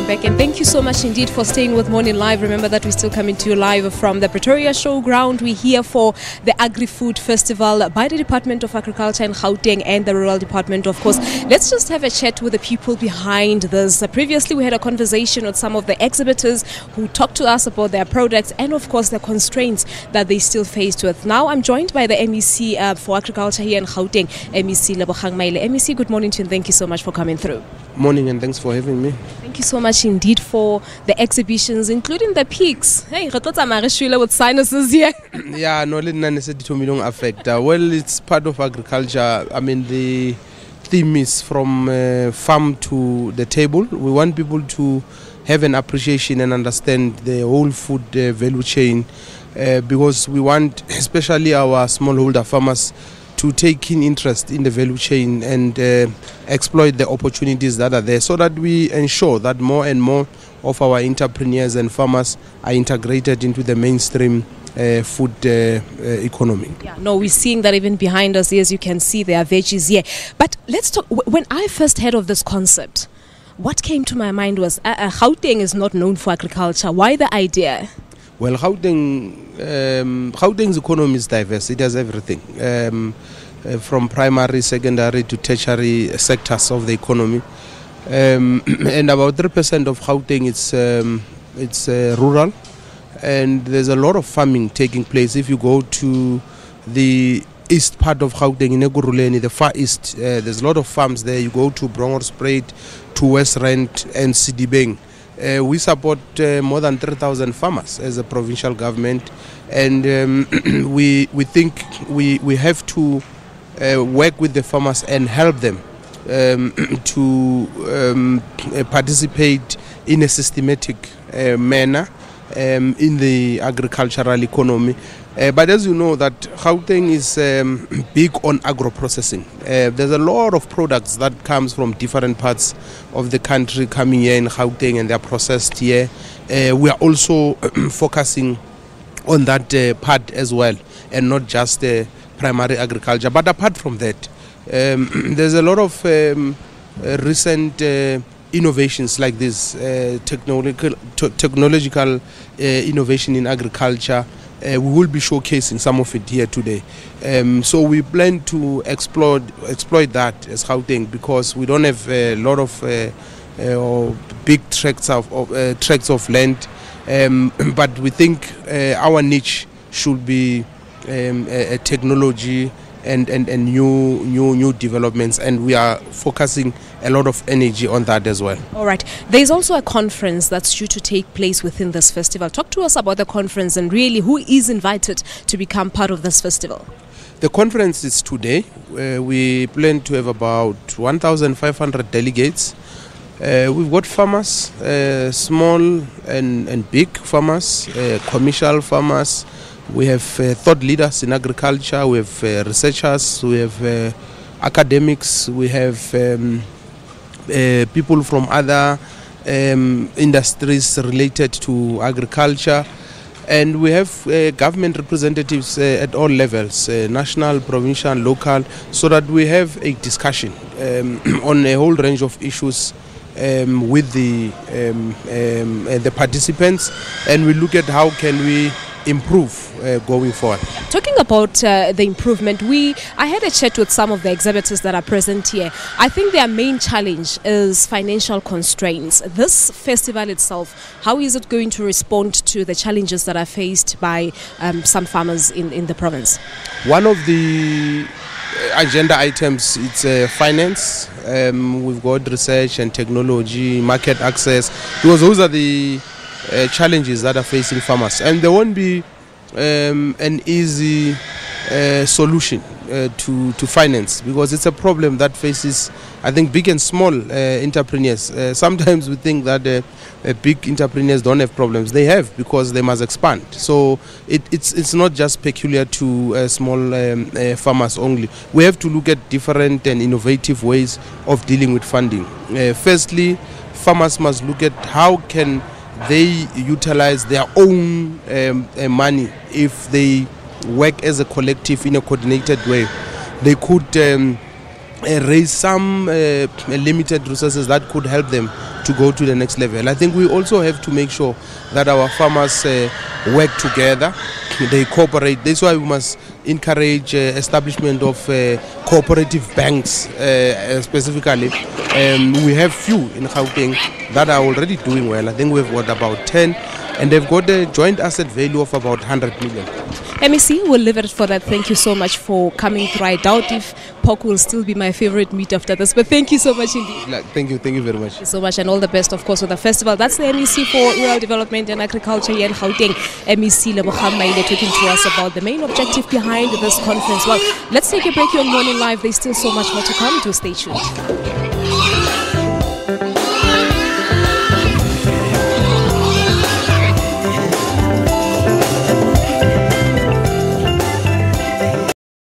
back, and thank you so much indeed for staying with Morning Live. Remember that we're still coming to you live from the Pretoria Showground. We're here for the Agri-Food Festival by the Department of Agriculture in Gauteng and the Rural Department, of course. Let's just have a chat with the people behind this. Previously, we had a conversation with some of the exhibitors who talked to us about their products and, of course, the constraints that they still faced with. Now, I'm joined by the MEC for Agriculture here in Gauteng, MEC Lebogang Maile. MEC, good morning to you, and thank you so much for coming through. Morning, and thanks for having me. Thank you so much indeed for the exhibitions, including the pigs. Hey, with sinuses here. Yeah, no, don't affect. Well, it's part of agriculture. I mean, the theme is from farm to the table. We want people to have an appreciation and understand the whole food value chain because we want, especially our smallholder farmers, to take keen interest in the value chain and exploit the opportunities that are there so that we ensure that more and more of our entrepreneurs and farmers are integrated into the mainstream food economy. Yeah, no, we're seeing that even behind us, as you can see, there are veggies here. But let's talk, when I first heard of this concept, what came to my mind was Gauteng is not known for agriculture. Why the idea? Well, Gauteng's economy is diverse. It has everything, from primary, secondary to tertiary sectors of the economy. And about 3% of Gauteng it's rural, and there's a lot of farming taking place. If you go to the east part of Gauteng, Inaugural, the far east, there's a lot of farms there. You go to Bronkhorstspruit, to West Rand and Sidibeng. We support more than 3,000 farmers as a provincial government, and we think we have to work with the farmers and help them to participate in a systematic manner in the agricultural economy. But as you know, that Gauteng is big on agro-processing. There's a lot of products that comes from different parts of the country coming here in Gauteng, and they're processed here. We are also focusing on that part as well, and not just primary agriculture. But apart from that, there's a lot of recent innovations like this, technological innovation in agriculture. We will be showcasing some of it here today. So we plan to exploit that as Gauteng, because we don't have a lot of big tracts of land, but we think our niche should be a technology and new developments, and we are focusing a lot of energy on that as well. All right. There's also a conference that's due to take place within this festival. Talk to us about the conference and really who is invited to become part of this festival. The conference is today. We plan to have about 1,500 delegates. We've got farmers, small and big farmers, commercial farmers. We have thought leaders in agriculture, we have researchers, we have academics, we have people from other industries related to agriculture, and we have government representatives at all levels, national, provincial, local, so that we have a discussion on a whole range of issues with the participants, and we look at how can we improve going forward. Talking about the improvement, I had a chat with some of the exhibitors that are present here. I think their main challenge is financial constraints. This festival itself, how is it going to respond to the challenges that are faced by some farmers in the province? One of the agenda items is finance. We've got research and technology, market access, because those are the challenges that are facing farmers, and there won't be an easy solution to finance, because it's a problem that faces, I think, big and small entrepreneurs. Sometimes we think that big entrepreneurs don't have problems. They have, because they must expand. So it's not just peculiar to small farmers only. We have to look at different and innovative ways of dealing with funding. Firstly, farmers must look at how can they utilize their own money. If they work as a collective in a coordinated way, they could raise some limited resources that could help them to go to the next level. I think we also have to make sure that our farmers work together, they cooperate. That's why we must encourage establishment of cooperative banks specifically. We have few in Gauteng that are already doing well. I think we've got about 10, and they've got a joint asset value of about 100 million. MEC, we'll leave it for that. Thank you so much for coming through. I doubt if pork will still be my favorite meat after this, but thank you so much indeed. Thank you very much. Thank you so much, and all the best, of course, with the festival. That's the MEC for Rural Development and Agriculture here in Gauteng, MEC Lebogang Maile, talking to us about the main objective behind this conference. Well, let's take a break here on Morning Live. There's still so much more to come. To stay tuned.